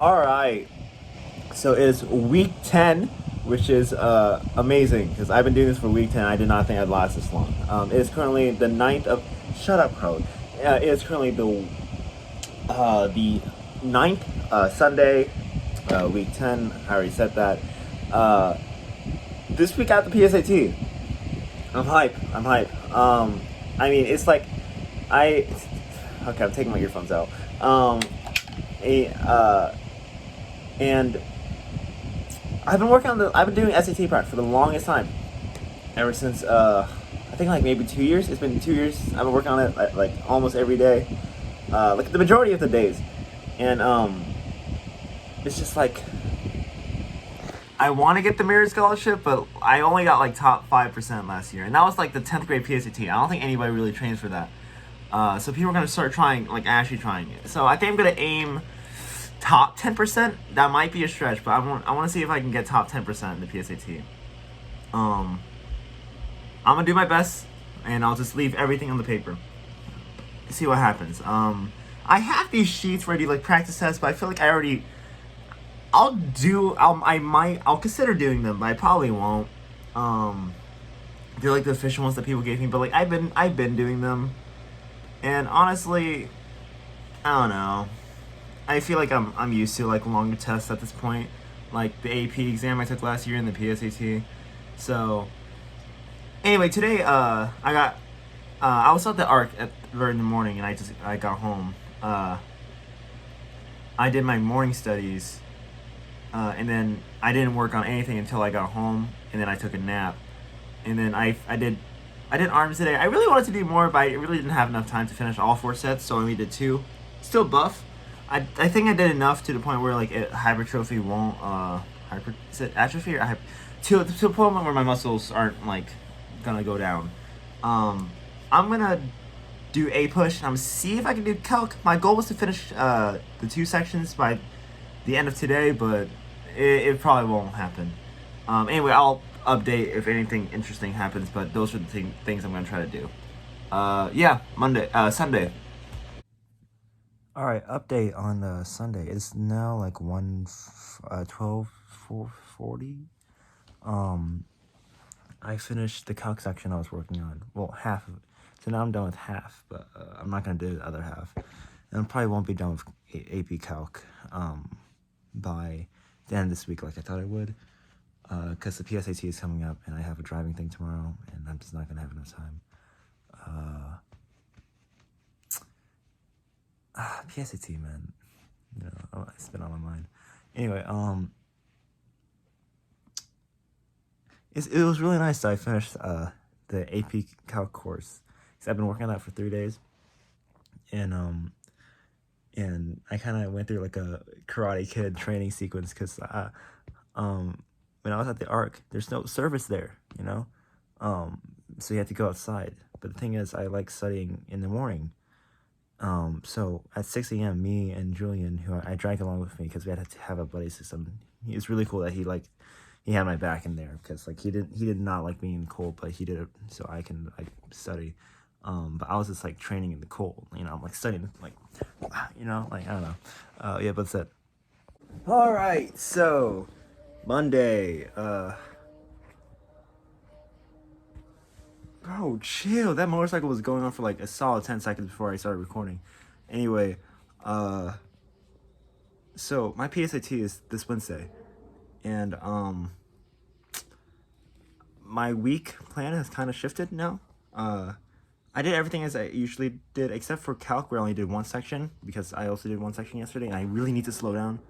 All right. So it's week 10, which is amazing because I've been doing this for week 10. I did not think I'd last this long. It is currently the ninth of. Shut up, crowd. It is currently the ninth Sunday, week 10. I already said that. Uh, this week at the PSAT. I'm hype. I'm hype. I mean, it's like. I. Okay, I'm taking my earphones out. A, and I've been doing SAT prep for the longest time, ever since I think like maybe 2 years. It's been 2 years. I've been working on it like almost every day, like the majority of the days, and it's just like I want to get the merit scholarship, but I only got like top 5% last year, and that was like the 10th grade PSAT. I don't think anybody really trains for that. So people are gonna start trying, like actually trying it. So I think I'm gonna aim top 10%. That might be a stretch, but I want to see if I can get top 10% in the PSAT. Um, I'm gonna do my best, and I'll just leave everything on the paper. See what happens. I have these sheets ready, like practice tests, but I feel like I already. I'll consider doing them, but I probably won't. Um, they're like the official ones that people gave me, but like I've been doing them, and honestly, I don't know. I feel like I'm used to like longer tests at this point, like the AP exam I took last year and the PSAT. So anyway, today I was at the ARC at very in the morning, and I got home. I did my morning studies, and then I didn't work on anything until I got home, and then I took a nap, and then I did arms today. I really wanted to do more, but I really didn't have enough time to finish all four sets, so I only did two. Still buff. I think I did enough to the point where like hypertrophy won't is it atrophy or to a point where my muscles aren't like gonna go down. Um, I'm gonna do a push and I'm gonna see if I can do calc. My goal was to finish the two sections by the end of today, but it probably won't happen. Anyway, I'll update if anything interesting happens, but those are the things I'm gonna try to do. Yeah, Sunday. All right, update on Sunday. It's now like 4:40. Um, I finished the calc section I was working on. Well, half of it. So now I'm done with half, but I'm not gonna do the other half, and I probably won't be done with AP Calc by the end of this week, like I thought I would, because the PSAT is coming up, and I have a driving thing tomorrow, and I'm just not gonna have enough time. PSAT, man, you know, it's been on my mind. Anyway, it was really nice that I finished the AP Calc course, because I've been working on that for 3 days, and I kind of went through like a Karate Kid training sequence because when I was at the ARC, there's no service there, you know, so you have to go outside. But the thing is, I like studying in the morning. So at 6 a.m., me and Julian, who I dragged along with me because we had to have a buddy system. He was really cool that he had my back in there because like he did not like being in the cold, but he did it so I can like study. But I was just like training in the cold, you know. I'm like studying, like, you know, like I don't know. Yeah, but that's it. All right, so Monday. Bro, chill. That motorcycle was going on for like a solid 10 seconds before I started recording. Anyway, uh, so my PSAT is this Wednesday, and my week plan has kind of shifted now. I did everything as I usually did, except for calc, where I only did one section because I also did one section yesterday, and I really need to slow down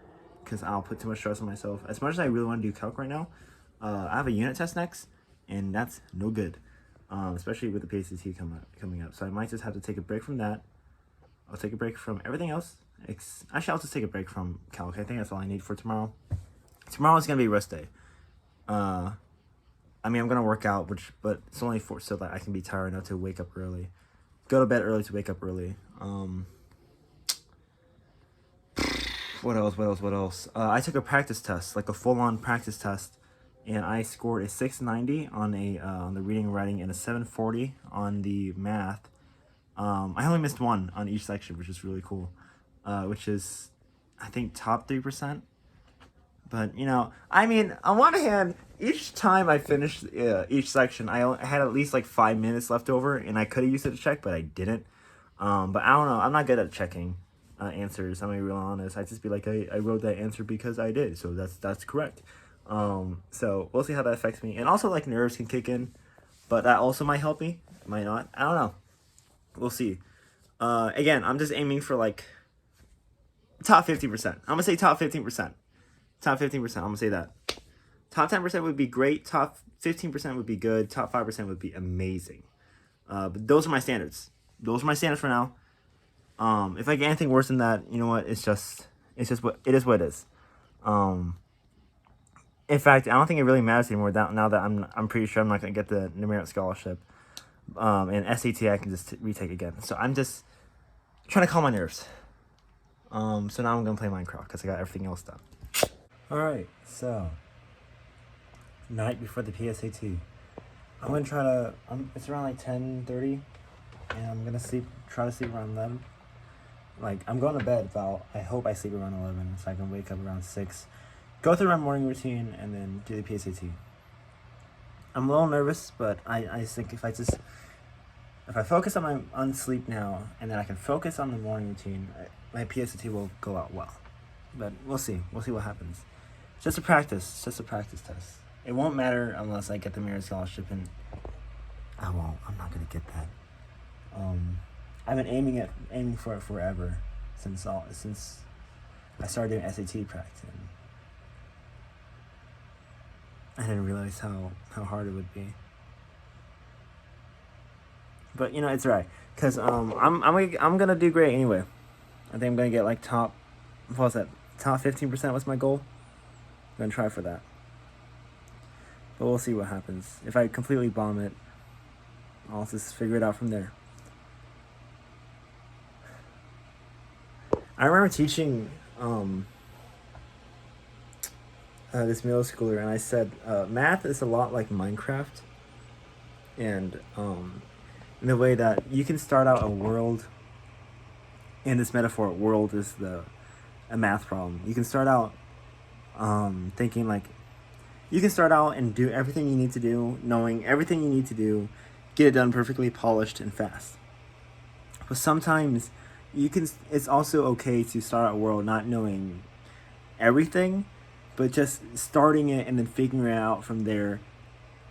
because I'll put too much stress on myself. As much as I really want to do calc right now, I have a unit test next, and that's no good, especially with the PCT coming up. So I might just have to take a break from that. I'll take a break from everything else. Actually, I'll just take a break from calc. I think that's all I need for tomorrow. Tomorrow is gonna be rest day. I mean, I'm gonna work out, but it's only so that I can be tired enough to wake up early, go to bed early to wake up early. What else? What else? What else? I took a practice test, like a full-on practice test, and I scored a 690 on the reading and writing and a 740 on the math. I only missed one on each section, which is really cool. Which is, I think top 3%. But, you know, I mean, on one hand, each time I finished each section, I had at least like 5 minutes left over, and I could have used it to check, but I didn't. But I don't know. I'm not good at checking answers. I'm gonna be real honest. I just be like, I wrote that answer because I did, so that's correct. So we'll see how that affects me. And also, like, nerves can kick in, but that also might help me. Might not. I don't know. We'll see. Again, I'm just aiming for like top 50%. I'm gonna say top 15%. Top 15%. I'm gonna say that. Top 10% would be great. Top 15% would be good. Top 5% would be amazing. But those are my standards. Those are my standards for now. If I get anything worse than that, you know what? It's just what it is. What it is. In fact, I don't think it really matters anymore. Now that I'm pretty sure I'm not gonna get the numeric scholarship. And SAT I can just retake again. So I'm just trying to calm my nerves. So now I'm gonna play Minecraft because I got everything else done. All right, so night before the PSAT. I'm gonna try to. It's around like 10:30, and I'm gonna try to sleep around 11. Like, I'm going to bed about. I hope I sleep around 11, so I can wake up around 6, go through my morning routine, and then do the PSAT. I'm a little nervous, but I think if I focus on sleep now, and then I can focus on the morning routine, my PSAT will go out well. But we'll see. We'll see what happens. It's just a practice. It's just a practice test. It won't matter unless I get the merit scholarship, and I won't. I'm not gonna get that. I've been aiming for it forever since I started doing SAT practice. And I didn't realize how hard it would be. But you know, it's right, cause I'm gonna do great anyway. I think I'm gonna get like top 15% was my goal. I'm gonna try for that. But we'll see what happens. If I completely bomb it, I'll just figure it out from there. I remember teaching this middle schooler, and I said math is a lot like Minecraft, and in the way that you can start out a world. In this metaphor, world is a math problem. You can start out thinking like, you can start out and do everything you need to do, knowing everything you need to do, get it done perfectly polished and fast. But sometimes it's also okay to start out a world not knowing everything, but just starting it and then figuring it out from there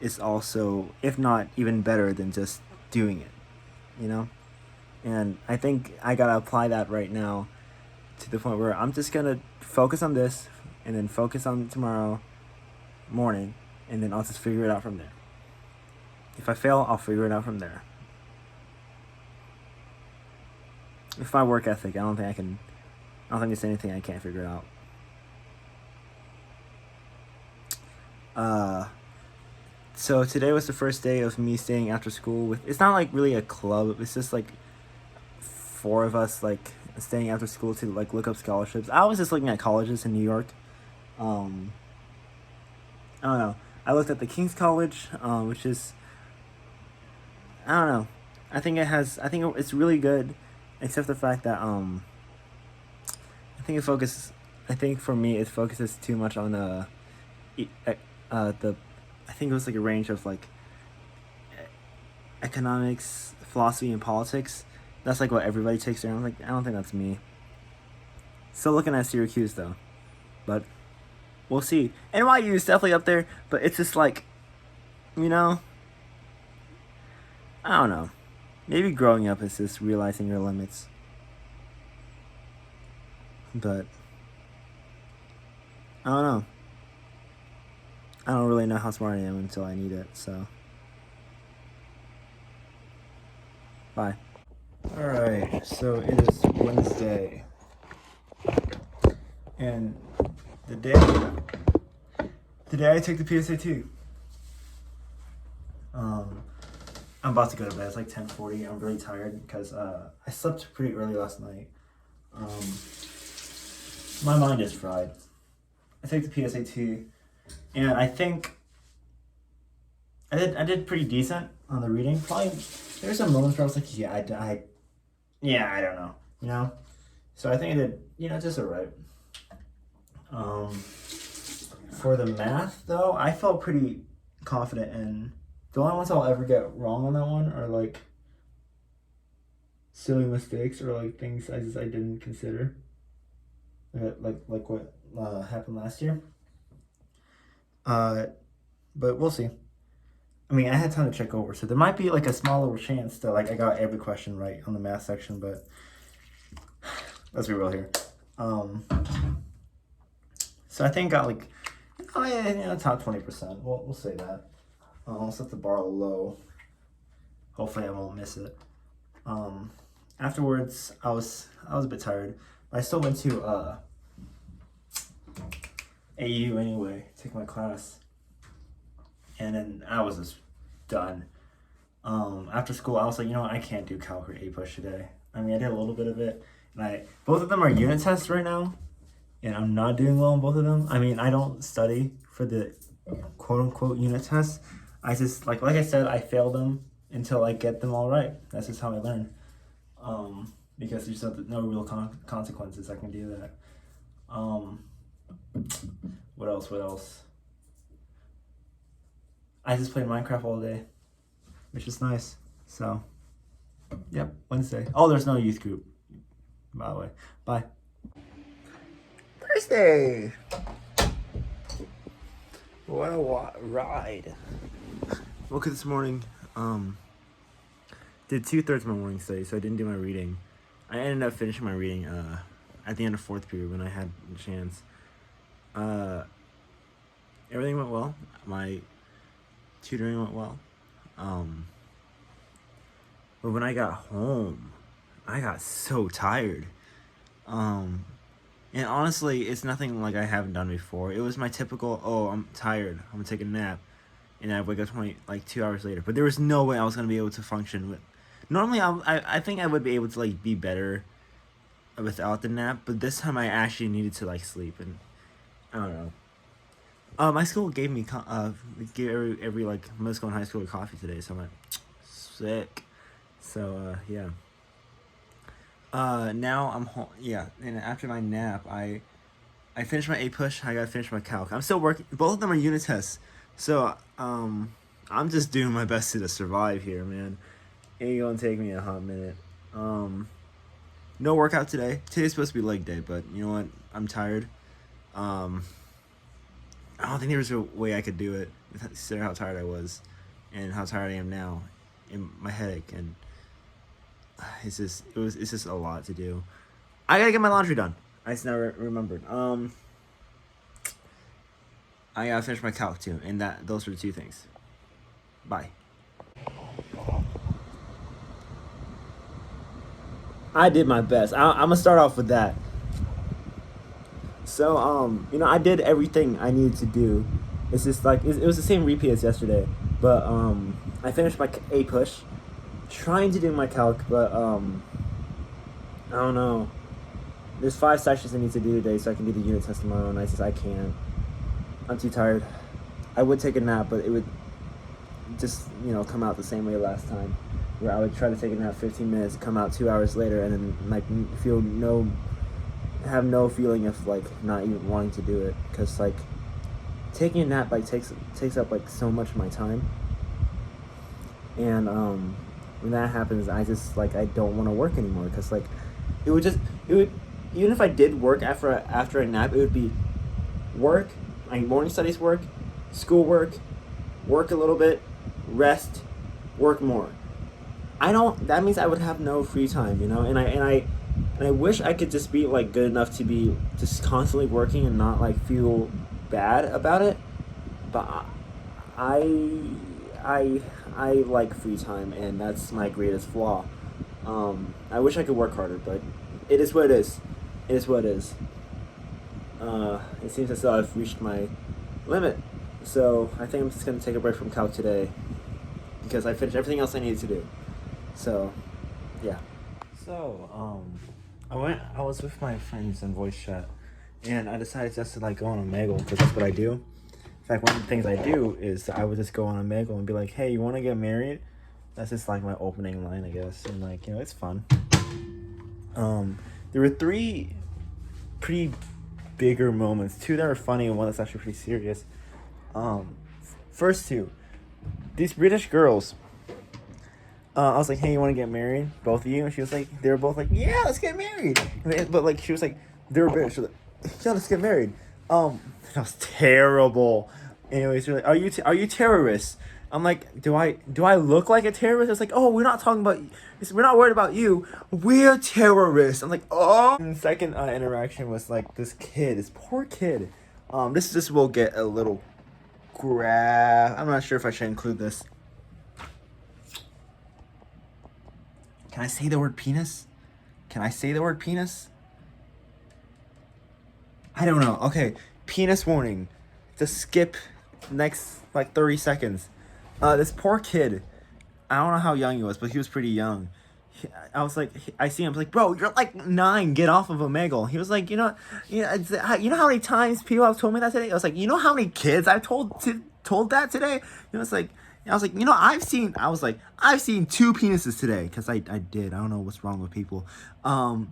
is also, if not even better than just doing it, you know? And I think I gotta apply that right now to the point where I'm just gonna focus on this and then focus on tomorrow morning, and then I'll just figure it out from there. If I fail, I'll figure it out from there. With my work ethic, I don't think there's anything I can't figure out. So today was the first day of me staying after school it's not like really a club, it's just like 4 of us like staying after school to like look up scholarships. I was just looking at colleges in New York. I don't know. I looked at the King's College, which is, I don't know. I think it's really good, except the fact that I think for me it focuses too much on I think it was like a range of like economics, philosophy, and politics. That's like what everybody takes there. I'm like, I don't think that's me. Still looking at Syracuse though, but we'll see. NYU is definitely up there, but it's just like, you know, I don't know. Maybe growing up is just realizing your limits. But I don't know. I don't really know how smart I am until I need it, so. Bye. Alright, so it is Wednesday. And today I took the PSAT. I'm about to go to bed. It's like 10:40. I'm really tired because I slept pretty early last night. My mind is fried. I took the PSAT, and I think I did pretty decent on the reading. Probably there's some moments where I was like, I don't know, you know. So I think I did, just alright. For the math, though, I felt pretty confident in. The only ones I'll ever get wrong on that one are like silly mistakes or like things I didn't consider. Like what happened last year. But we'll see. I mean, I had time to check over, so there might be like a small little chance that like I got every question right on the math section, but let's be real here. So I think I got like, top 20%. We'll say that. I'll set the bar low. Hopefully I won't miss it. Afterwards, I was a bit tired. I still went to AU anyway, take my class, and then I was just done. After school, I was like, you know what, I can't do calc or APUSH today. I mean, I did a little bit of it, and both of them are unit tests right now, and I'm not doing well in both of them. I mean, I don't study for the quote unquote unit tests. I just like I said, I fail them until I get them all right. That's just how I learn. Because there's no real consequences. I can do that. What else? I just played Minecraft all day, which is nice. So, yep, Wednesday. Oh, there's no youth group, by the way. Bye. Thursday. What a ride. Woke up this morning. Did 2/3 of my morning study, so I didn't do my reading. I ended up finishing my reading at the end of 4th period when I had a chance. Everything went well. My tutoring went well. But when I got home, I got so tired. And honestly, it's nothing like I haven't done before. It was my typical, I'm tired, I'm gonna take a nap, and I wake up 2 hours later. But there was no way I was gonna be able to function with. Normally, I think I would be able to be better without the nap, but this time I actually needed to sleep, and I don't know. My school gave me gave every middle school and high school coffee today, so I'm sick. So yeah. Now I'm home. Yeah, and after my nap, I finished my APUSH. I gotta finish my calc. I'm still working. Both of them are unit tests, so I'm just doing my best to survive here, man. Ain't gonna take me a hot minute. No workout today. Today's supposed to be leg day, but you know what? I'm tired. I don't think there was a way I could do it, considering how tired I was, and how tired I am now, and my headache, and it's just a lot to do. I gotta get my laundry done. I just never remembered. I gotta finish my calc too, and those are the two things. Bye. I did my best. I'm gonna start off with that. So, I did everything I needed to do. It's just it was the same repeat as yesterday, but I finished my APUSH, trying to do my calc, but I don't know. There's 5 sections I need to do today, so I can do the unit test tomorrow, and I can't. I'm too tired. I would take a nap, but it would just come out the same way last time, where I would try to take a nap 15 minutes, come out 2 hours later, and then have no feeling of not even wanting to do it, because taking a nap takes up so much of my time, and when that happens, I just I don't want to work anymore, because it would even if I did work after a nap, it would be work, morning studies work, school work a little bit, rest, work more. That means I would have no free time, and I wish I could just be good enough to be just constantly working and not feel bad about it, but I like free time, and that's my greatest flaw. I wish I could work harder, but it is what it is. It is what it is. It seems as though I've reached my limit, so I think I'm just gonna take a break from calc today, because I finished everything else I needed to do. So, yeah. So, I was with my friends in voice chat, and I decided just to go on Omegle, because that's what I do. In fact, one of the things I do is I would just go on Omegle and be like, hey, you want to get married? That's just my opening line, I guess, and it's fun. There were 3 pretty bigger moments. Two that are funny and one that's actually pretty serious. First two, these British girls. I was like, hey, you want to get married, both of you? And she was like, they were both like, yeah, let's get married. But like, she was like, they were British. She was like, yeah, let's get married. That was terrible. Anyways, they're like, are you terrorists? I'm like, do I look like a terrorist? It's like, oh, we're not talking about, we're not worried about you. We're terrorists. I'm like, oh. And the second interaction was like this poor kid. This will get a little I'm not sure if I should include this. Can I say the word penis? Can I say the word penis? I don't know. Okay, penis warning. Just skip next like 30 seconds. This poor kid. I don't know how young he was, but he was pretty young. I was like, I see him. I was like, bro, you're like 9. Get off of Omegle. He was like, you know how many times people have told me that today? I was like, you know how many kids I've told that today? He was like, I was like, I've seen 2 penises today, because I did. I don't know what's wrong with people. And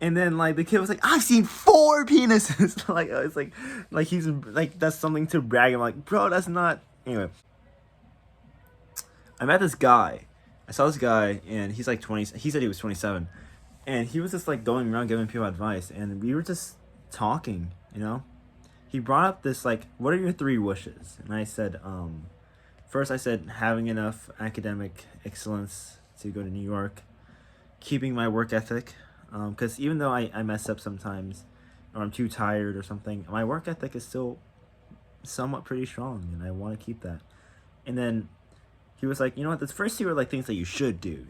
then like the kid was like, I've seen 4 penises. Like it's like he's like, that's something to brag. I'm like, bro, that's not. Anyway, I met this guy. I saw this guy, and he's like 20. He said he was 27, and he was just like going around giving people advice, and we were just talking. He brought up this like, what are your 3 wishes? And I said, first I said having enough academic excellence to go to New York, keeping my work ethic, because even though I mess up sometimes, or I'm too tired or something, my work ethic is still somewhat pretty strong, and I want to keep that. And then he was like, you know what, the first 2 are like things that you should do,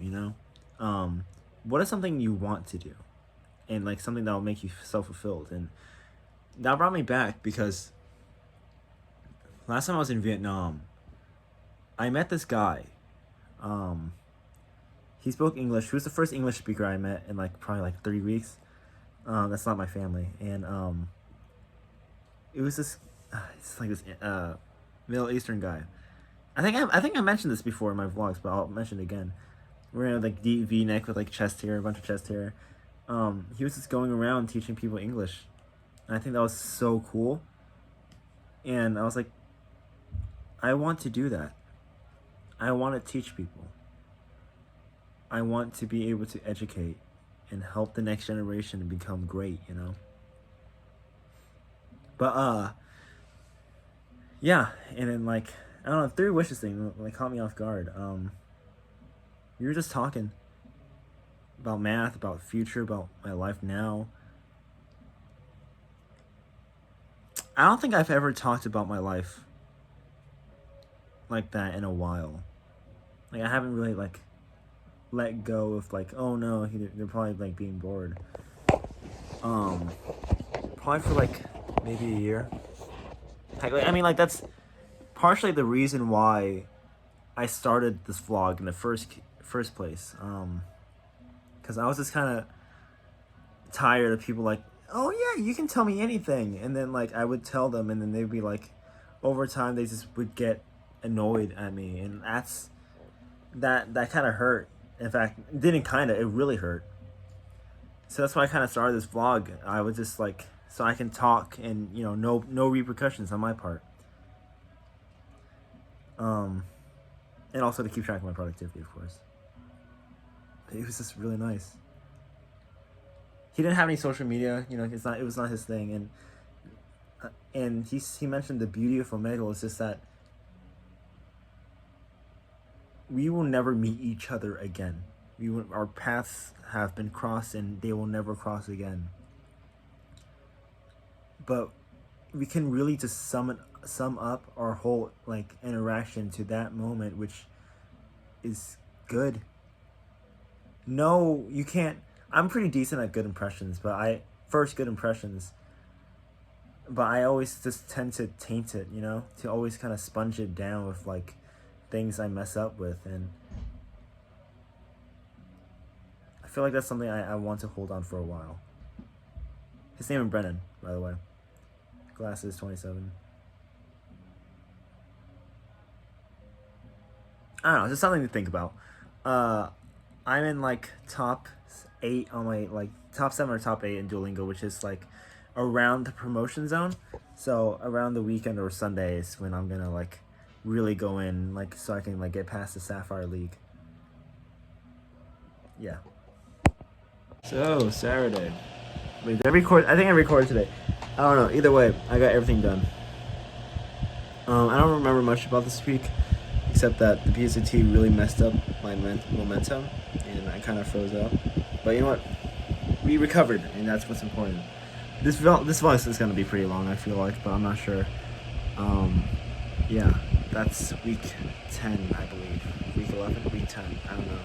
what is something you want to do, and like something that will make you self-fulfilled. And that brought me back, because last time I was in Vietnam, I met this guy. He spoke English. He was the first English speaker I met in like probably like 3 weeks. That's not my family. And it was this, it's like this Middle Eastern guy. I think I mentioned this before in my vlogs, but I'll mention it again. Wearing like deep V-neck with like chest hair, a bunch of chest hair. He was just going around teaching people English, and I think that was so cool. And I was like, I want to do that. I want to teach people. I want to be able to educate and help the next generation become great, But yeah, and then like, I don't know, 3 wishes thing like caught me off guard. We were just talking about math, about future, about my life now. I don't think I've ever talked about my life like that in a while. Like, I haven't really like let go of like, oh no, they're probably like being bored. Probably for like maybe a year. I mean, like, that's partially the reason why I started this vlog in the first place. Because I was just kind of tired of people like, oh yeah, you can tell me anything, and then like I would tell them, and then they'd be like, over time they just would get annoyed at me, and that kind of hurt. In fact, it really hurt. So that's why I kind of started this vlog. I would just like, so I can talk, and no repercussions on my part. And also to keep track of my productivity, of course. It was just really nice. He didn't have any social media, it was not his thing, and he mentioned the beauty of Omegle is just that we will never meet each other again. Our paths have been crossed, and they will never cross again. But we can really just sum up our whole like interaction to that moment, which is good. No, you can't. I'm pretty decent at good impressions, but I always just tend to taint it, to always kind of sponge it down with like things I mess up with, and I feel like that's something I want to hold on for a while. His name is Brennan, by the way. Glasses, 27. I don't know, just something to think about. I'm in like top 8 on my like top 7 or top 8 in Duolingo, which is like around the promotion zone. So around the weekend or Sundays when I'm gonna like really go in, like so I can like get past the Sapphire League. Yeah. So Saturday. Wait, did I record? I think I recorded today. I don't know. Either way, I got everything done. I don't remember much about this week, except that the PSAT really messed up my momentum, and I kind of froze up. But you know what? We recovered, and that's what's important. This vlog is gonna be pretty long, I feel like, but I'm not sure. Yeah, that's week 10, I believe. Week 11, week 10. I don't know.